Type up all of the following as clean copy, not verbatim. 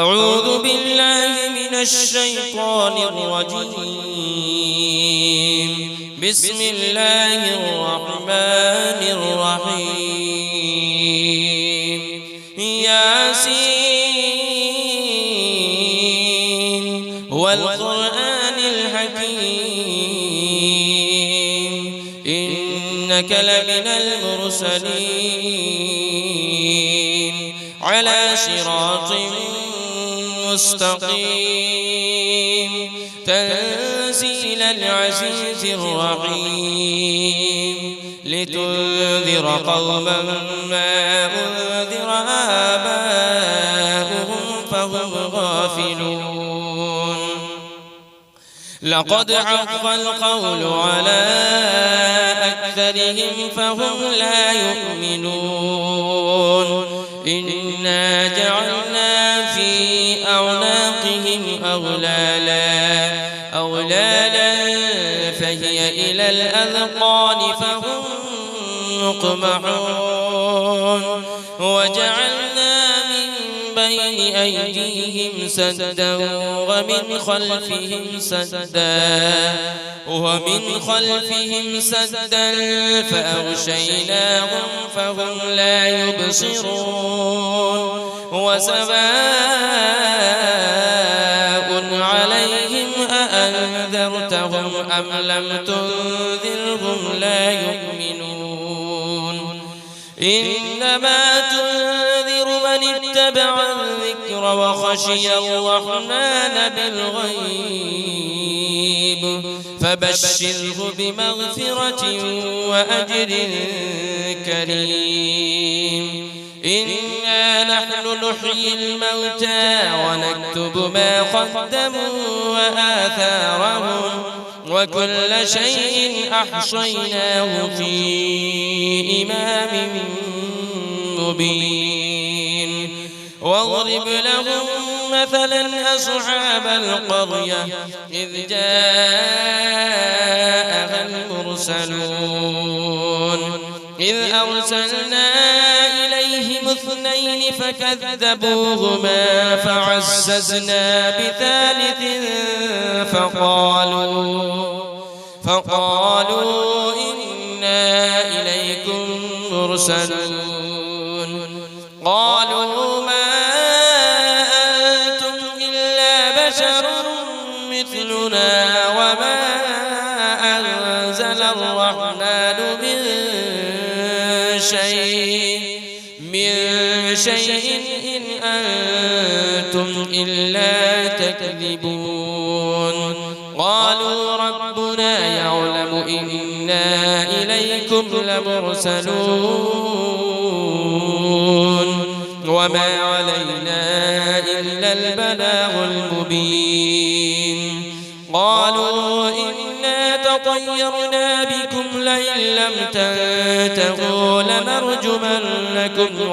أعوذ بالله من الشيطان الرجيم. بسم الله الرحمن الرحيم. ياسين والقرآن الحكيم إنك لمن المرسلين على صراط مستقيم تنزيل العزيز الرحيم لتنذر قوما ما أنذر آباؤهم فهم غافلون. لقد حق القول على أكثرهم فهم لا يؤمنون. إنا جعلنا في أعناقهم أغلالا فهي إلى الأذقان فهم مقمحون. وجعلنا من بين أيديهم سدا ومن خلفهم سدا فأغشيناهم فهم لا يبصرون. وسواء عليهم أأنذرتهم أم لم تنذرهم لا يؤمنون. إنما تنذر من اتبع الذكر وخشي الرحمن بالغيب فبشره بمغفرة وأجر كريم. إنا نحن نحيي الموتى ونكتب ما قدموا وآثارهم وكل شيء أحصيناه في إمام مبين. واضرب لهم مثلا أصحاب القرية إذ جاءها المرسلون إذ أرسلنا إليهم 2 فكذبوهما فعززنا بثالث فقالوا إنا إليكم مرسلون. قالوا ما أنتم إلا بشر مثلنا وما أنزل الرحمن من شيء إن أنتم إلا تكذبون. قالوا ربنا يعلم إنا إليكم لمرسلون وما علينا إلا البلاغ المبين. قالوا إنا تطيرنا بكم لئن لم تنتهوا لنرجمنكم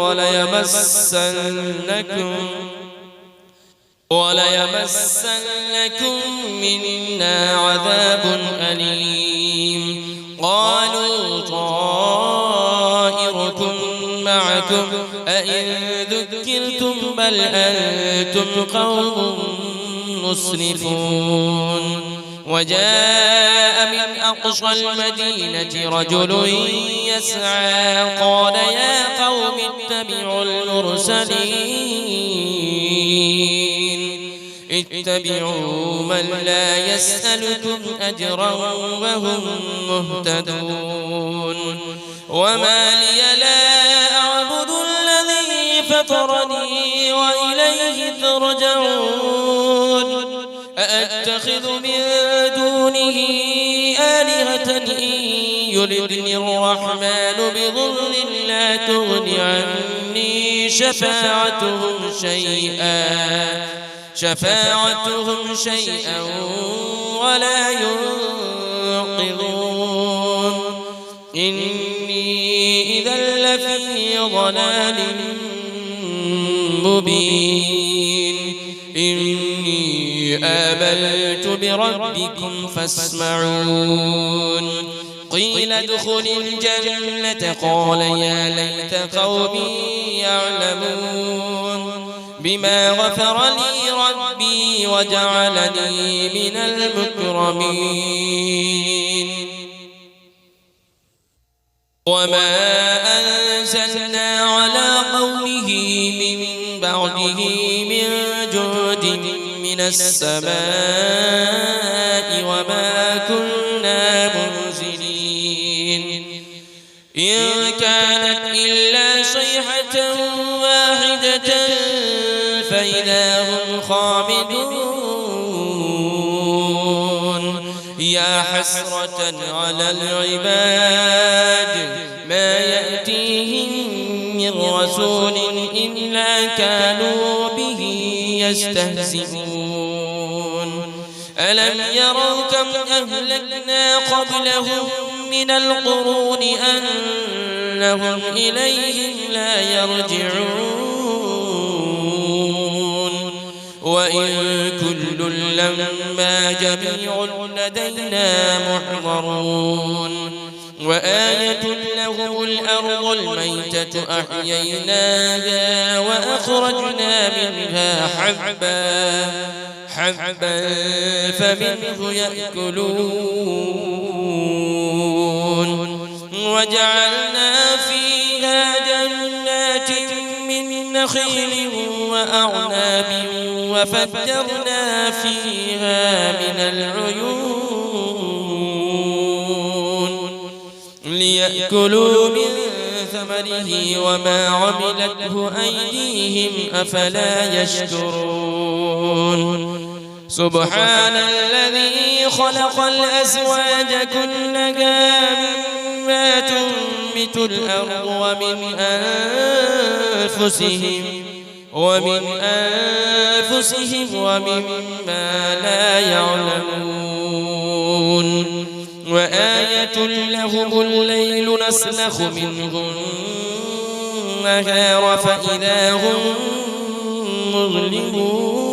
وليمسنكم منا عذاب أليم. قالوا طائركم معكم أئن ذكرتم بل أنتم قوم مسرفون. وجاء من أقصى المدينة رجل يسعى قال يا قوم اتبعوا من لا يسألكم أجرا وهم مهتدون. وما لي لا أعبد الذي فطرني وإليه ترجعون. أأتخذ من دونه آلهة إن يردني الرحمن بضر لا تغن عني شفاعتهم شيئا ولا ينقذون. إني إذا لفي ضلال مبين. إني آمنت بربكم فاسمعون. قيل ادخل الجنة قال يا ليت قومي يعلمون. بما غفر لي ربي وجعلني من المكرمين وما أنزلنا على قومه من بعده من جود من السماء وما كنا منزلين إن كانت إلا صيحة واحدة فإذا هم خامدون يا حسرة على العباد ما يأتيهم من رسول إلا كانوا به يستهزئون ألم يروا كم أهلكنا قبلهم من القرون أنهم إليهم لا يرجعون وإن كل لما جميع لدينا محضرون وآية لهم الأرض الميتة أحييناها وأخرجنا منها حبا فمنه يأكلون وجعلنا فيها جنات من نخيل وأعناب وفجرنا فيها من العيون ليأكلوا من ثمره وما عملته أيديهم أفلا يشكرون سبحان الذي خلق الأزواج كلها مما تنبت الأرض ومن أنفسهم ومما لا يعلمون وآية لهم الليل نسلخ منه النهار فإذا هم مظلمون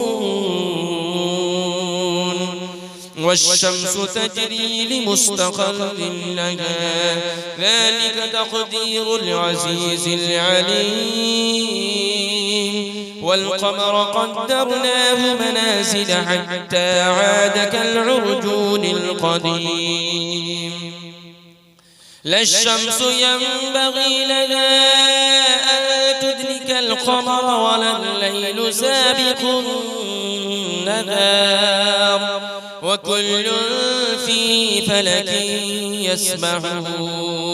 والشمس تجري لمستقر لها ذلك تقدير العزيز العليم والقمر قدرناه منازل حتى عاد كالعرجون القديم لا الشمس ينبغي لها أن تدرك القمر ولا الليل سابق النهار وكل في فلك يسبحون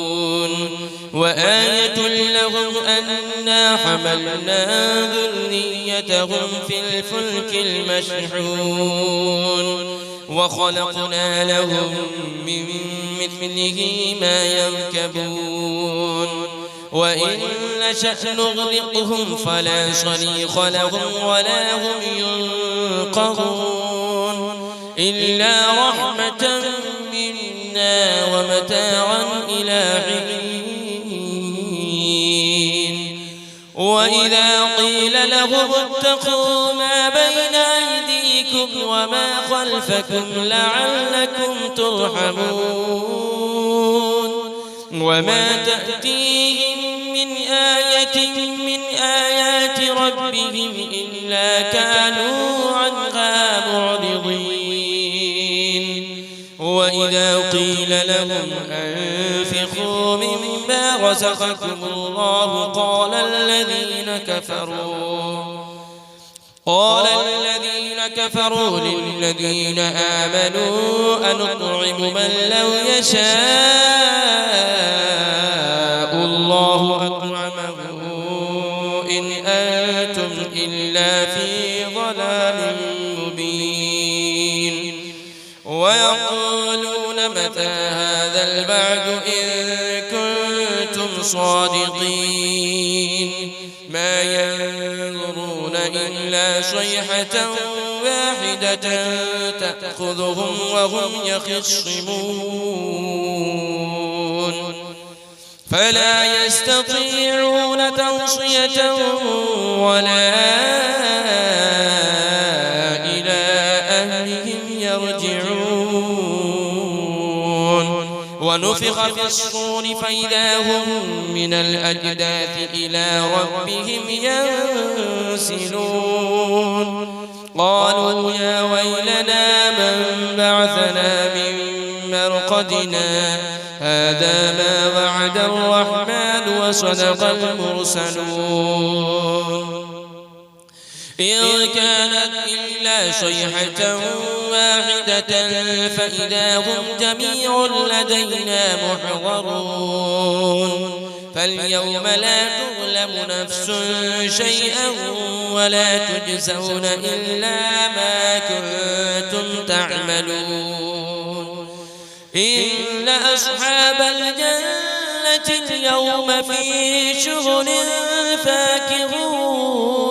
وآية لهم أنا حملنا ذريتهم في الفلك المشحون وخلقنا لهم من مثله ما يركبون وإن نشأ نغرقهم فلا صريخ لهم ولا هم ينقذون إلا رحمة منا ومتاعا إلى حين وإذا قيل لهم اتقوا ما بين أيديكم وما خلفكم لعلكم ترحمون وما تأتيهم من آية من آيات ربهم إلا كانوا عنها معرضين وإذا قيل لهم أنفقوا مما رزقكم الله قال الذين كفروا للذين آمنوا أنطعم من لو يشاء الله أطعمه إن أنتم إلا في ضلال مبين ويقولون متى هذا البعد إن كنتم صادقين ما ينظرون إلا صيحة واحدة تأخذهم وهم يخصمون فلا يستطيعون توصية ولا إلى أهلهم يرجعون ونفخ في الصور فإذا هم من الأجداث إلى ربهم ينسلون قالوا يا ويلنا من بعثنا من مرقدنا هذا ما وعد الرحمن وصدق المرسلون إن كانت إلا صيحة واحدة فإذا هم جميع لدينا محضرون فاليوم لا تظلم نفس شيئا ولا تجزون إلا ما كنتم تعملون إن أصحاب الجنة اليوم في شغل فاكهون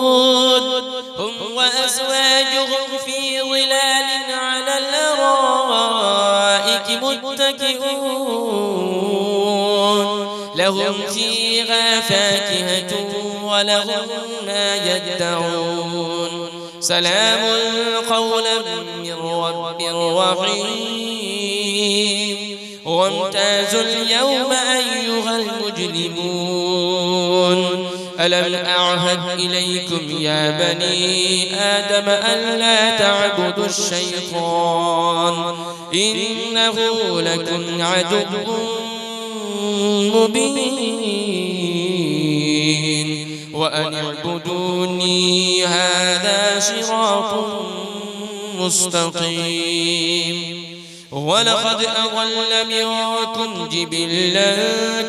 هم وأزواجهم في ظلال على الأرائك متكئون لهم فيها فاكهة ولهم ما يدعون سلام قولا من رب رحيم وامتازوا اليوم أيها المجرمون ألم أعهد إليكم يا بني آدم ألا تعبدوا الشيطان إنه لكم عدو مبين وأن اعبدوني هذا صراط مستقيم ولقد أضل منكم جبلا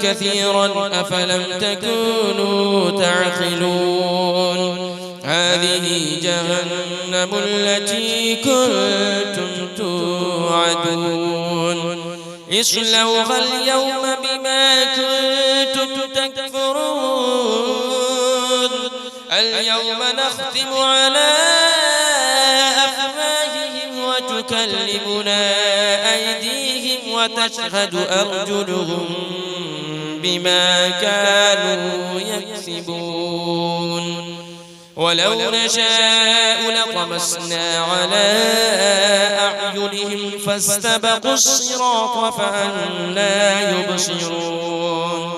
كثيرا أفلم تكونوا تعقلون هذه جهنم التي كنتم توعدون اصلوها اليوم بما كنتم تكفرون اليوم نختم على أفواههم وتكلمنا أيديهم وتشهد أرجلهم بما كانوا يكسبون ولو نشاء لطمسنا على أعينهم فاستبقوا الصراط فأنى يبصرون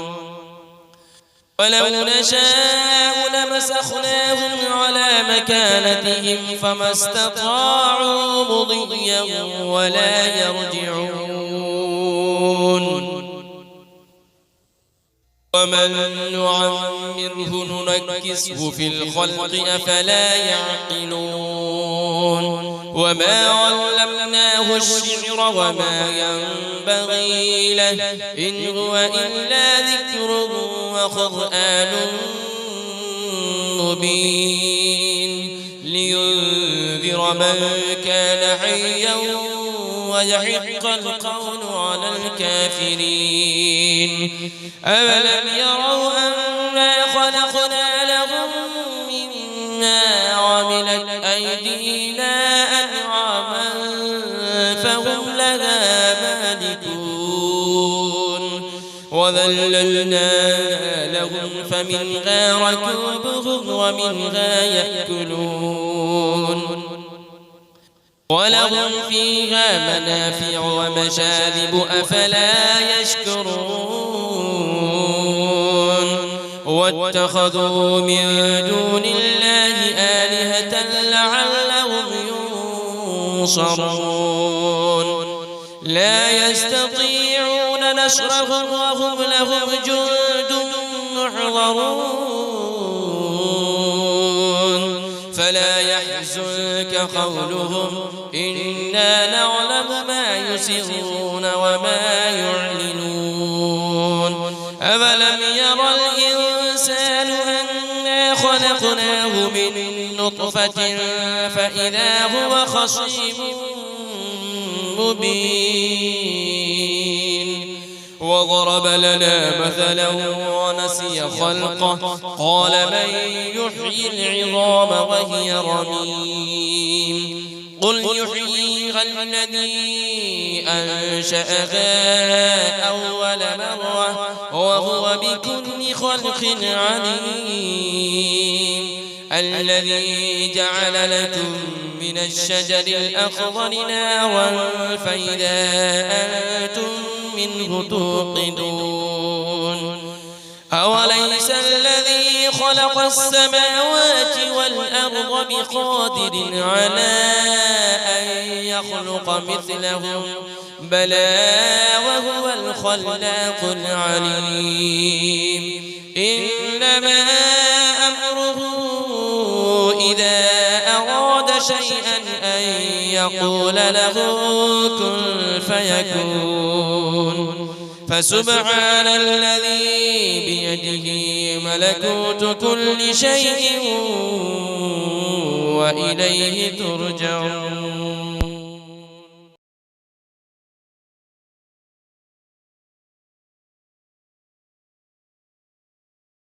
ولو نشاء لمسخناهم على مكانتهم فما استطاعوا مضيا ولا يرجعون ومن نعمره ننكسه في الخلق أفلا يعقلون وما علمناه الشعر وما ينبغي له إن هو إلا ذكر وقرآن مبين لينذر من كان حيا ويحق القول على الكافرين أولم يروا أنا خلقنا لهم مما عملت أيدينا أنعاما فهم لها مالكون وذللناها لهم فمنها ركوبهم ومنها يأكلون ولهم فيها منافع ومشارب أفلا يشكرون واتخذوا من دون الله آلهة لعلهم ينصرون لا يستطيعون نصرهم وهم لهم جند محضرون فلا يحزنك قولهم إنا نعلم ما يسرون وما يعلنون أولم يرى الإنسان أنا خلقناه من نطفة فإذا هو خصيم مبين وضرب لنا مثلا ونسي خلقه قال من يحيي العظام وهي رميم قل يحييها الذي أنشأها أول مرة وهو بكل خلق عليم الذي جعل لكم من الشجر الأخضر نارا فإذا أنتم منه توقدون أوليس الذي خلق السماوات والأرض بقادر على أن يخلق مثلهم بلى وهو الخلاق العليم إنما أمره إذا أراد شيئا أن يقول له كن فيكون فسبحان الذي بيده ملكوت كل شيء وإليه ترجعون